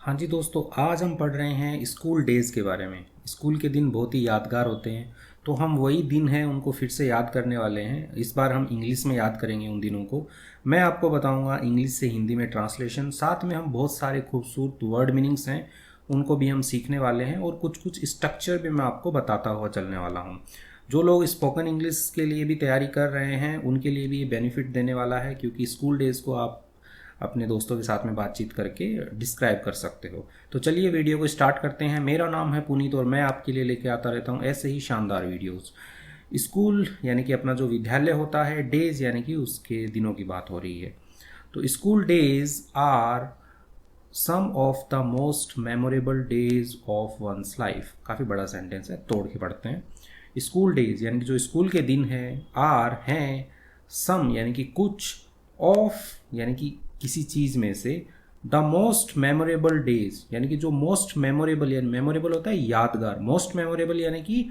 हाँ जी दोस्तों, आज हम पढ़ रहे हैं स्कूल डेज़ के बारे में। स्कूल के दिन बहुत ही यादगार होते हैं, तो हम वही दिन हैं उनको फिर से याद करने वाले हैं। इस बार हम इंग्लिश में याद करेंगे उन दिनों को। मैं आपको बताऊंगा इंग्लिश से हिंदी में ट्रांसलेशन, साथ में हम बहुत सारे खूबसूरत वर्ड मीनिंग्स हैं उनको भी हम सीखने वाले हैं, और कुछ कुछ स्ट्रक्चर भी मैं आपको बताता हुआ चलने वाला हूँ। जो लोग स्पोकन इंग्लिश के लिए भी तैयारी कर रहे हैं उनके लिए भी ये बेनिफिट देने वाला है, क्योंकि स्कूल डेज़ को आप अपने दोस्तों के साथ में बातचीत करके डिस्क्राइब कर सकते हो। तो चलिए वीडियो को स्टार्ट करते हैं। मेरा नाम है पुनीत और मैं आपके लिए लेके आता रहता हूँ ऐसे ही शानदार वीडियोस। स्कूल यानी कि अपना जो विद्यालय होता है, डेज यानी कि उसके दिनों की बात हो रही है। तो school days are some of the most memorable days of one's life. काफ़ी बड़ा सेंटेंस है, तोड़ के पढ़ते हैं। स्कूल डेज यानी कि जो स्कूल के दिन है, आर हैं, सम यानी कि कुछ, ऑफ यानी कि किसी चीज़ में से, द मोस्ट मेमोरेबल डेज यानी कि जो मोस्ट मेमोरेबल, यानी मेमोरेबल होता है यादगार, मोस्ट मेमोरेबल यानी कि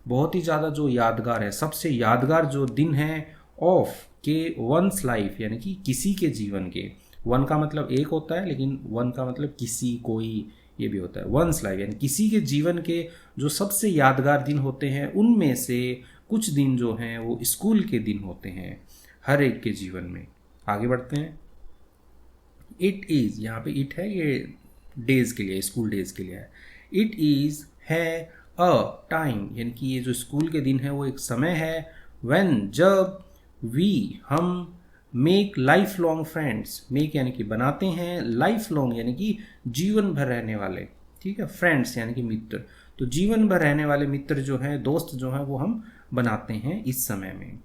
बहुत ही ज़्यादा जो यादगार है, सबसे यादगार जो दिन है, ऑफ के वंस लाइफ यानी कि किसी के जीवन के। वन का मतलब एक होता है, लेकिन वन का मतलब किसी, कोई, ये भी होता है। वंस लाइफ यानी किसी के जीवन के जो सबसे यादगार दिन होते हैं, उनमें से कुछ दिन जो हैं वो स्कूल के दिन होते हैं हर एक के जीवन में। आगे बढ़ते हैं। इट इज़, यहाँ पे इट है, ये डेज के लिए, स्कूल डेज के लिए है। इट इज़ है अ टाइम यानी कि ये जो स्कूल के दिन है वो एक समय है, व्हेन जब, वी हम, make life long friends, make यानी कि बनाते हैं, लाइफ लॉन्ग यानी कि जीवन भर रहने वाले, ठीक है, फ्रेंड्स यानी कि मित्र। तो जीवन भर रहने वाले मित्र जो हैं, दोस्त जो हैं, वो हम बनाते हैं इस समय में।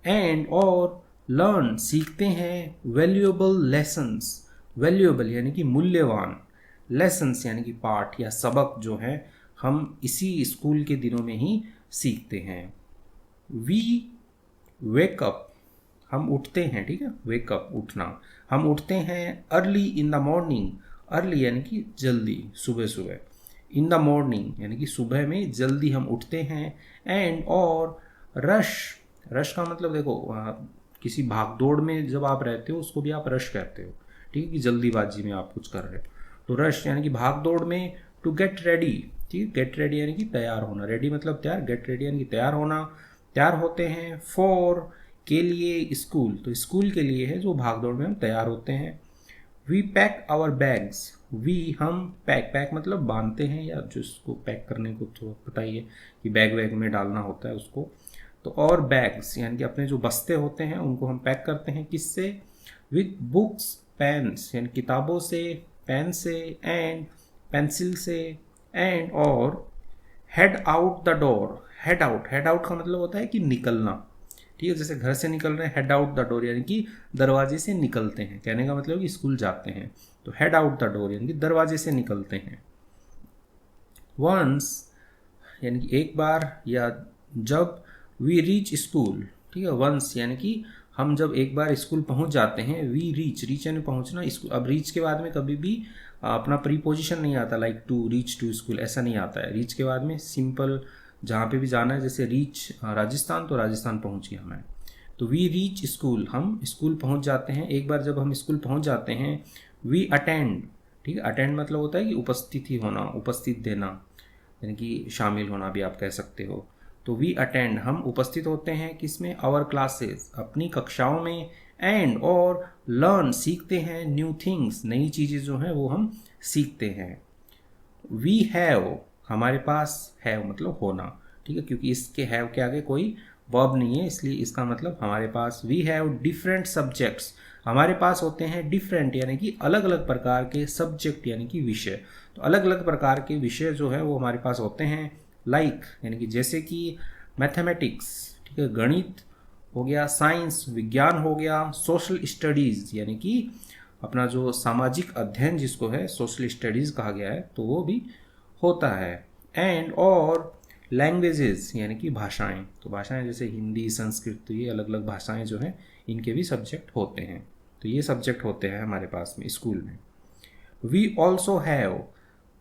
एंड और लर्न सीखते हैं, वैल्यूएबल लेसन्स, वैल्यूएबल यानी कि मूल्यवान, लेसन्स यानी कि पाठ या सबक जो है हम इसी स्कूल के दिनों में ही सीखते हैं। वी वेकअप, हम उठते हैं, ठीक है, वेकअप उठना, हम उठते हैं early in the morning, early यानी कि जल्दी, सुबह सुबह, इन द मॉर्निंग यानी कि सुबह में जल्दी हम उठते हैं। एंड और रश, रश का मतलब देखो, किसी भागदौड़ में जब आप रहते हो उसको भी आप रश कहते हो, ठीक है, कि जल्दीबाजी में आप कुछ कर रहे हो। तो रश यानी कि भागदौड़ में। टू गेट रेडी, ठीक है, गेट रेडी यानी कि तैयार होना, रेडी मतलब तैयार, गेट रेडी यानी कि तैयार होना, तैयार होते हैं। फॉर के लिए, स्कूल, तो स्कूल के लिए है जो भागदौड़ में हम तैयार होते हैं। We pack our bags, we हम, पैक, पैक मतलब बांधते हैं, या जिसको पैक करने को तो पता ही है कि बैग वैग में डालना होता है उसको। तो और बैग्स यानी कि अपने जो बस्ते होते हैं उनको हम पैक करते हैं, किससे, विथ बुक्स, पेन्स यानी किताबों से, पेन से, एंड पेंसिल से, एंड और head out the door, head out, head out का मतलब होता है कि निकलना, ठीक है, जैसे घर से निकल रहे हैं, हेड आउट द डोर यानी कि दरवाजे से निकलते हैं, कहने का मतलब कि स्कूल जाते हैं। तो हेड आउट द डोर यानी कि दरवाजे से निकलते हैं। वंस यानी कि एक बार या जब, वी रीच स्कूल, ठीक है, वंस यानी कि हम जब एक बार स्कूल पहुंच जाते हैं, वी रीच, रीच यानी पहुंचना, स्कूल। अब रीच के बाद में कभी भी अपना प्रीपोजिशन नहीं आता, like to, reach to school, ऐसा नहीं आता है। रीच के बाद में सिंपल जहाँ पे भी जाना है, जैसे रीच राजस्थान, तो राजस्थान पहुंच गया मैं। तो वी रीच स्कूल, हम स्कूल पहुंच जाते हैं। एक बार जब हम स्कूल पहुंच जाते हैं, वी अटेंड, ठीक है, अटेंड मतलब होता है कि उपस्थिति होना, उपस्थित देना, यानी कि शामिल होना भी आप कह सकते हो। तो वी अटेंड, हम उपस्थित होते हैं किसमें, आवर क्लासेस, अपनी कक्षाओं में। एंड और लर्न सीखते हैं, न्यू थिंग्स, नई चीज़ें जो हैं वो हम सीखते हैं। वी हैव, हमारे पास, हैव मतलब होना, ठीक है, क्योंकि इसके हैव के आगे कोई वर्ब नहीं है, इसलिए इसका मतलब हमारे पास। वी हैव डिफरेंट सब्जेक्ट्स, हमारे पास होते हैं डिफरेंट यानी कि अलग अलग प्रकार के, सब्जेक्ट यानी कि विषय, तो अलग अलग प्रकार के विषय जो है वो हमारे पास होते हैं। लाइक यानी कि जैसे कि मैथमेटिक्स, ठीक है, गणित हो गया, साइंस विज्ञान हो गया, सोशल स्टडीज़ यानी कि अपना जो सामाजिक अध्ययन जिसको है सोशल स्टडीज़ कहा गया है, तो वो भी होता है। एंड और लैंग्वेजेस यानी कि भाषाएं, तो भाषाएं जैसे हिंदी, संस्कृत, तो ये अलग अलग भाषाएं जो हैं इनके भी सब्जेक्ट होते हैं। तो ये सब्जेक्ट होते हैं हमारे पास में स्कूल में। वी ऑल्सो हैव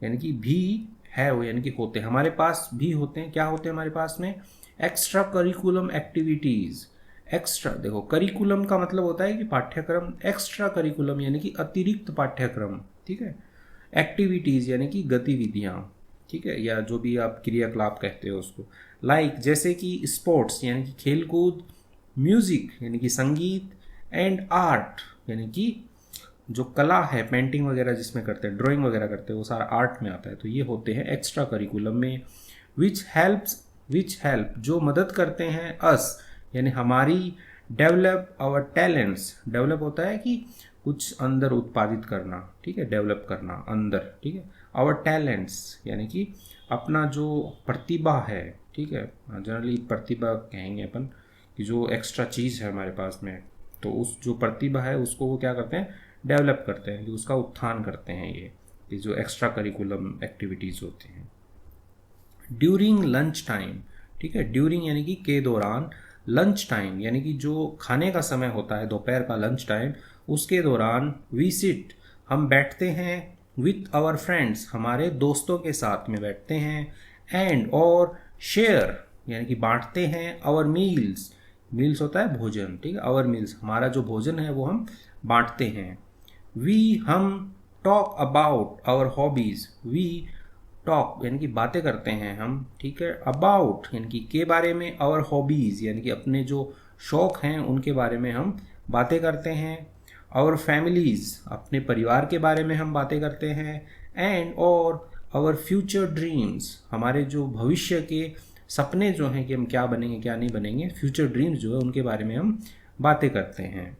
यानी कि भी, हैव यानी कि होते हैं, हमारे पास भी होते हैं। क्या होते हैं हमारे पास में, एक्स्ट्रा करिकुलम एक्टिविटीज़। एक्स्ट्रा, देखो करिकुलम का मतलब होता है कि पाठ्यक्रम, एक्स्ट्रा करिकुलम यानी कि अतिरिक्त पाठ्यक्रम, ठीक है, एक्टिविटीज़ यानी कि गतिविधियाँ, ठीक है, या जो भी आप क्रियाकलाप कहते हो उसको, लाइक जैसे कि स्पोर्ट्स यानी कि खेल कूद, म्यूज़िक यानी कि संगीत, एंड आर्ट यानी कि जो कला है, पेंटिंग वगैरह जिसमें करते हैं, ड्राइंग वगैरह करते हैं, वो सारा आर्ट में आता है। तो ये होते हैं एक्स्ट्रा करिकुलम में। विच हेल्प जो मदद करते हैं अस यानी हमारी, डेवलप आवर टैलेंट्स, डेवलप होता है कि कुछ अंदर उत्पादित करना, ठीक है, डेवलप करना अंदर, ठीक है। आवर टैलेंट्स यानी कि अपना जो प्रतिभा है, ठीक है, जनरली प्रतिभा कहेंगे अपन कि जो एक्स्ट्रा चीज़ है हमारे पास में, तो उस जो प्रतिभा है उसको वो क्या करते हैं, डेवलप करते हैं, कि उसका उत्थान करते हैं ये जो एक्स्ट्रा करिकुलम एक्टिविटीज़ होती हैं। ड्यूरिंग लंच टाइम, ठीक है, ड्यूरिंग यानी कि के दौरान, लंच टाइम यानी कि जो खाने का समय होता है, दोपहर का लंच टाइम, उसके दौरान वी सिट हम बैठते हैं, विथ आवर फ्रेंड्स हमारे दोस्तों के साथ में बैठते हैं, एंड और शेयर यानी कि बांटते हैं, आवर मील्स, मील्स होता है भोजन, ठीक है, आवर मील्स हमारा जो भोजन है वो हम बांटते हैं। वी हम talk about our hobbies, we talk यानी कि बातें करते हैं हम, ठीक है, अबाउट यानी कि के बारे में, आवर हॉबीज़ यानी कि अपने जो शौक़ हैं उनके बारे में हम बातें करते हैं, आवर फैमिलीज़ अपने परिवार के बारे में हम बातें करते हैं, एंड और आवर फ्यूचर ड्रीम्स हमारे जो भविष्य के सपने जो हैं कि हम क्या बनेंगे क्या नहीं बनेंगे, फ्यूचर ड्रीम्स जो है उनके बारे में हम बातें करते हैं।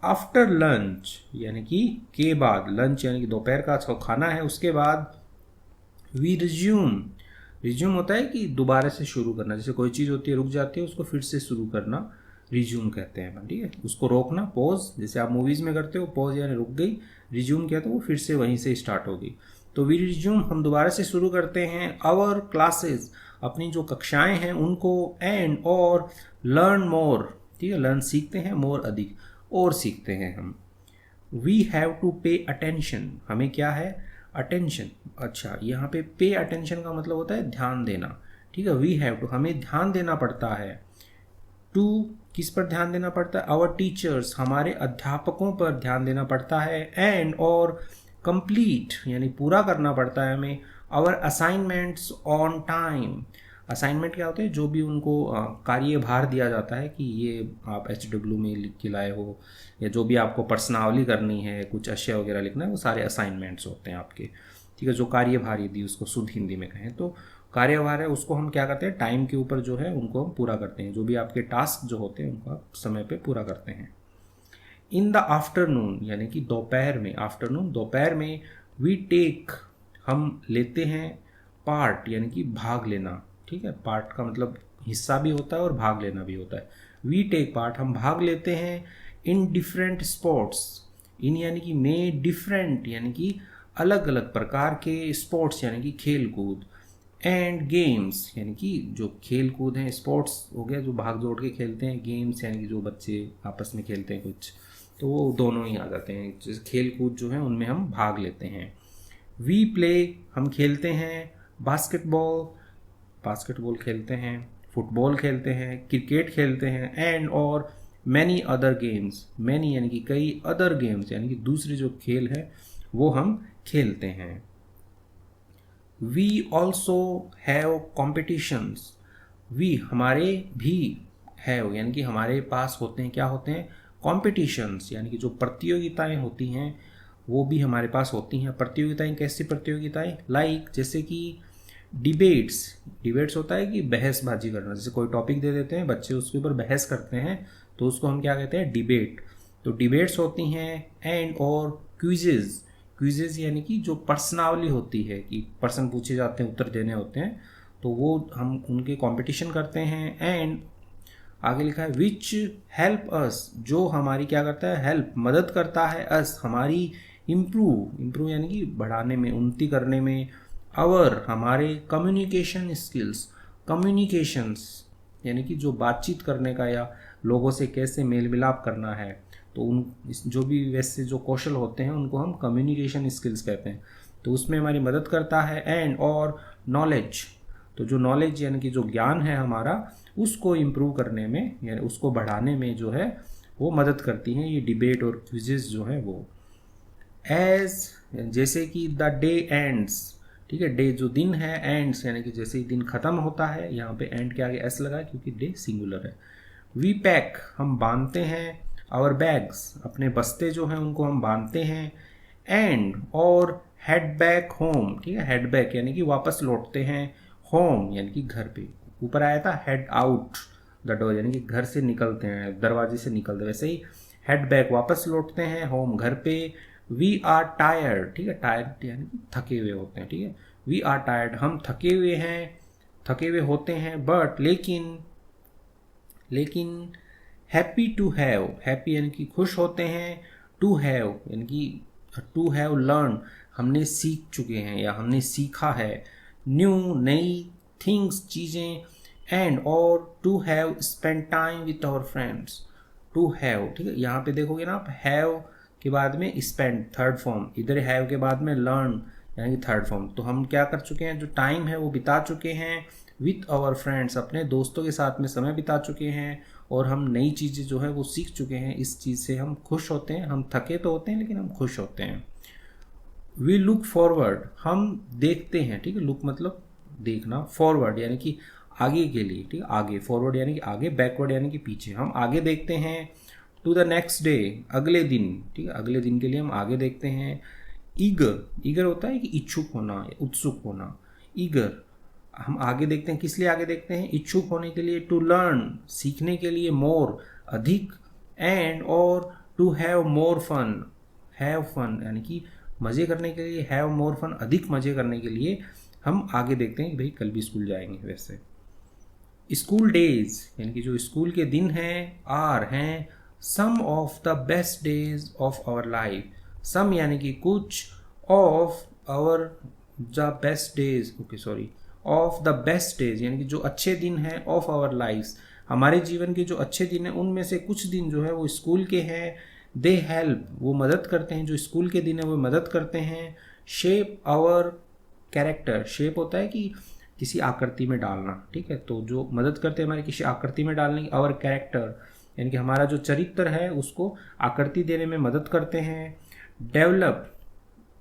आफ्टर लंच यानी कि के बाद, लंच यानी कि दोपहर का खाना है, उसके बाद वी रिज्यूम होता है कि दोबारा से शुरू करना, जैसे कोई चीज़ होती है रुक जाती है उसको फिर से शुरू करना, रिज्यूम कहते हैं, ठीक है, उसको रोकना, पॉज, जैसे आप मूवीज़ में करते हो, पॉज यानी रुक गई, रिज्यूम किया तो वो फिर से वहीं से स्टार्ट होगी। तो वी रिज्यूम हम दोबारा से शुरू करते हैं, आवर क्लासेस अपनी जो कक्षाएं हैं उनको, एंड और लर्न मोर, ठीक है, लर्न सीखते हैं, मोर अधिक, और सीखते हैं हम। We have to pay attention, हमें क्या है, अटेंशन, अच्छा यहाँ पे पे अटेंशन का मतलब होता है ध्यान देना, ठीक है, वी हैव टू हमें ध्यान देना पड़ता है, टू किस पर ध्यान देना पड़ता है, आवर टीचर्स हमारे अध्यापकों पर ध्यान देना पड़ता है, एंड और कंप्लीट यानी पूरा करना पड़ता है हमें, our assignments on time, assignment क्या होते हैं, जो भी उनको कार्यभार दिया जाता है कि ये आप HW में लिख के लाए हो, या जो भी आपको प्रश्नावली करनी है, कुछ अक्षय वगैरह लिखना है, वो सारे असाइनमेंट्स होते हैं आपके, ठीक है, जो कार्यभार यदि उसको शुद्ध हिंदी में कहें तो कार्यभार है, उसको हम क्या करते हैं, टाइम के ऊपर जो है उनको हम पूरा करते हैं, जो भी आपके टास्क जो होते हैं उनको आप समय पे पूरा करते हैं। इन द आफ्टरनून यानी कि दोपहर में, आफ्टरनून दोपहर में, वी टेक हम लेते हैं, पार्ट यानी कि भाग लेना, ठीक है, पार्ट का मतलब हिस्सा भी होता है और भाग लेना भी होता है। वी टेक पार्ट हम भाग लेते हैं, इन डिफरेंट स्पोर्ट्स, इन यानी कि में, डिफरेंट यानी कि अलग अलग प्रकार के, स्पोर्ट्स यानी कि खेल कूद, एंड गेम्स यानी कि जो खेल कूद हैं, स्पोर्ट्स हो गया जो भाग दौड़ के खेलते हैं, गेम्स यानी कि जो बच्चे आपस में खेलते हैं कुछ, तो वो दोनों ही आ जाते हैं, जैसे खेल कूद जो है उनमें हम भाग लेते हैं। वी प्ले हम खेलते हैं, बास्केटबॉल खेलते हैं, फुटबॉल खेलते हैं, क्रिकेट खेलते हैं, एंड और मैनी अदर गेम्स, मैनी यानी कि कई, अदर गेम्स यानी कि दूसरे जो खेल है वो हम खेलते हैं। We also have competitions, we हमारे भी, हैव यानी कि हमारे पास होते हैं, क्या होते हैं, कॉम्पिटिशन्स यानी कि जो प्रतियोगिताएं होती हैं वो भी हमारे पास होती हैं। प्रतियोगिताएं कैसी प्रतियोगिताएं, लाइक जैसे कि डिबेट्स होता है कि बहसबाजी करना, जैसे कोई टॉपिक दे देते हैं बच्चे उसके ऊपर बहस करते हैं तो उसको हम क्या कहते हैं, डिबेट, तो डिबेट्स होती हैं, एंड और क्विजेज यानी कि जो प्रश्नावली होती है कि प्रश्न पूछे जाते हैं, उत्तर देने होते हैं, तो वो हम उनके कंपटीशन करते हैं। एंड आगे लिखा है विच हेल्प अस, जो हमारी क्या करता है, हेल्प मदद करता है, अस हमारी, इम्प्रूव यानी कि बढ़ाने में, उन्नति करने में, आवर हमारे, कम्युनिकेशन स्किल्स, कम्युनिकेशंस यानी कि जो बातचीत करने का या लोगों से कैसे मेल मिलाप करना है, तो उन जो भी वैसे जो कौशल होते हैं उनको हम कम्युनिकेशन स्किल्स कहते हैं, तो उसमें हमारी मदद करता है। एंड और नॉलेज, तो जो नॉलेज यानी कि जो ज्ञान है हमारा उसको इम्प्रूव करने में यानी उसको बढ़ाने में जो है वो मदद करती हैं ये डिबेट और क्विजेस जो है वो। एज जैसे कि द डे एंड्स, ठीक है, डे जो दिन है, एंड्स यानी कि जैसे ही दिन खत्म होता है, यहाँ पे एंड के आगे एस लगा है क्योंकि डे सिंगुलर है। वी पैक हम बांधते हैं, आवर बैग्स अपने बस्ते जो हैं उनको हम बांधते हैं, एंड और हेड बैक होम, ठीक है, हेड बैक यानी कि वापस लौटते हैं, होम यानी कि घर पे। ऊपर आया था हेड आउट द डोर यानी कि घर से निकलते हैं, दरवाजे से निकलते, वैसे ही हेड बैक वापस लौटते हैं, होम घर पे। वी आर टायर्ड, ठीक है, टायर्ड यानी कि थके हुए होते हैं, ठीक है, वी आर टायर्ड हम थके हुए हैं, थके हुए होते हैं, बट लेकिन हैप्पी टू हैव, हैप्पी यानी कि खुश होते हैं, टू हैव यानी कि टू हैव लर्न हमने सीख चुके हैं या हमने सीखा है, न्यू नई थिंग्स चीज़ें, एंड और to have spend time with our friends. To have, ठीक है, यहाँ पे देखोगे ना आप, हैव के बाद में स्पेंड थर्ड फॉर्म, इधर हैव के बाद में लर्न यानी कि थर्ड फॉर्म। तो हम क्या कर चुके हैं, जो टाइम है वो बिता चुके हैं विथ आवर फ्रेंड्स, अपने दोस्तों के साथ में समय बिता चुके हैं, और हम नई चीज़ें जो है वो सीख चुके हैं, इस चीज़ से हम खुश होते हैं। हम थके तो होते हैं लेकिन हम खुश होते हैं। वी लुक फॉरवर्ड हम देखते हैं, ठीक है, लुक मतलब देखना, फॉरवर्ड यानी कि आगे के लिए, ठीक है, आगे, फॉरवर्ड यानी कि आगे, बैकवर्ड यानी कि पीछे, हम आगे देखते हैं। टू द नेक्स्ट डे अगले दिन, ठीक है, अगले दिन के लिए हम आगे देखते हैं। ईगर, ईगर होता है कि इच्छुक होना, उत्सुक होना, ईगर हम आगे देखते हैं, किस लिए आगे देखते हैं, इच्छुक होने के लिए, टू लर्न सीखने के लिए, मोर अधिक, एंड और to have more fun, have fun यानी कि मज़े करने के लिए, हैव मोर फन अधिक मज़े करने के लिए हम आगे देखते हैं कि भाई कल भी स्कूल जाएंगे। वैसे स्कूल डेज यानी कि जो स्कूल के दिन हैं, आर हैं some of the best days of our life, some यानी कि कुछ, of our the best days, okay sorry, of the best days यानी कि जो अच्छे दिन हैं, ऑफ आवर लाइफ हमारे जीवन के जो अच्छे दिन हैं उनमें से कुछ दिन जो है वो स्कूल के हैं। दे हेल्प वो मदद करते हैं, जो स्कूल के दिन है वो मदद करते हैं। शेप आवर कैरेक्टर, शेप होता है कि किसी आकृति में डालना, ठीक है, तो जो मदद करते हैं हमारे किसी आकृति में डालने की, आवर कैरेक्टर यानी कि हमारा जो चरित्र है उसको आकृति देने में मदद करते हैं। डेवलप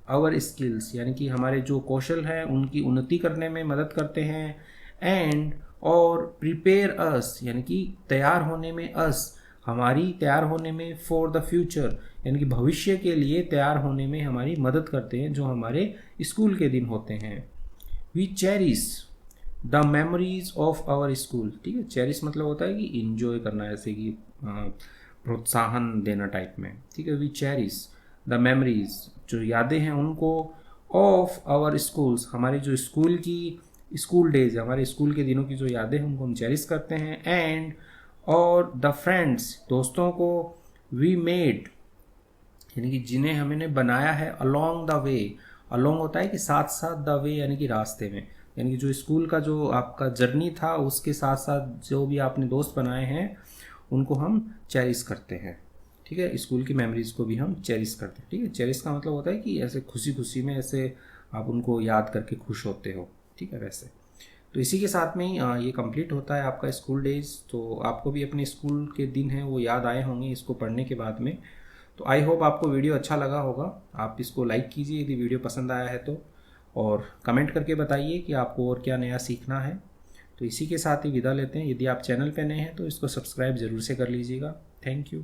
आवर स्किल्स यानी कि हमारे जो कौशल हैं उनकी उन्नति करने में मदद करते हैं। एंड और प्रिपेयर अस यानी कि तैयार होने में, अस हमारी तैयार होने में, फॉर द फ्यूचर यानी कि भविष्य के लिए तैयार होने में हमारी मदद करते हैं, जो हमारे स्कूल के दिन होते हैं। We cherish the memories of our school, ठीक है, चेरिश मतलब होता है कि इंजॉय करना, ऐसे कि प्रोत्साहन देना टाइप में, ठीक है। वी चेरिश द मेमोरीज जो यादें हैं उनको, ऑफ आवर स्कूल्स हमारे जो स्कूल की, स्कूल डेज हमारे स्कूल के दिनों की जो यादें हैं उनको हम चेरिश करते हैं। एंड और द फ्रेंड्स दोस्तों को, वी मेड यानी कि जिन्हें हमने बनाया है, अलोंग द वे, अलोंग होता है कि साथ साथ, द वे यानी कि रास्ते में, यानी कि जो स्कूल का जो आपका जर्नी था उसके साथ साथ जो भी आपने दोस्त बनाए हैं उनको हम चेरिश करते हैं, ठीक है, स्कूल की मेमोरीज को भी हम चेरिश करते हैं, ठीक है। चेरिश का मतलब होता है कि ऐसे खुशी खुशी में ऐसे आप उनको याद करके खुश होते हो, ठीक है। वैसे तो इसी के साथ में ही ये कंप्लीट होता है आपका स्कूल डेज। तो आपको भी अपने स्कूल के दिन हैं वो याद आए होंगे इसको पढ़ने के बाद में। तो आई होप आपको वीडियो अच्छा लगा होगा, आप इसको लाइक कीजिए यदि वीडियो पसंद आया है तो, और कमेंट करके बताइए कि आपको और क्या नया सीखना है। तो इसी के साथ ही विदा लेते हैं। यदि आप चैनल पे नए हैं तो इसको सब्सक्राइब ज़रूर से कर लीजिएगा। Thank you.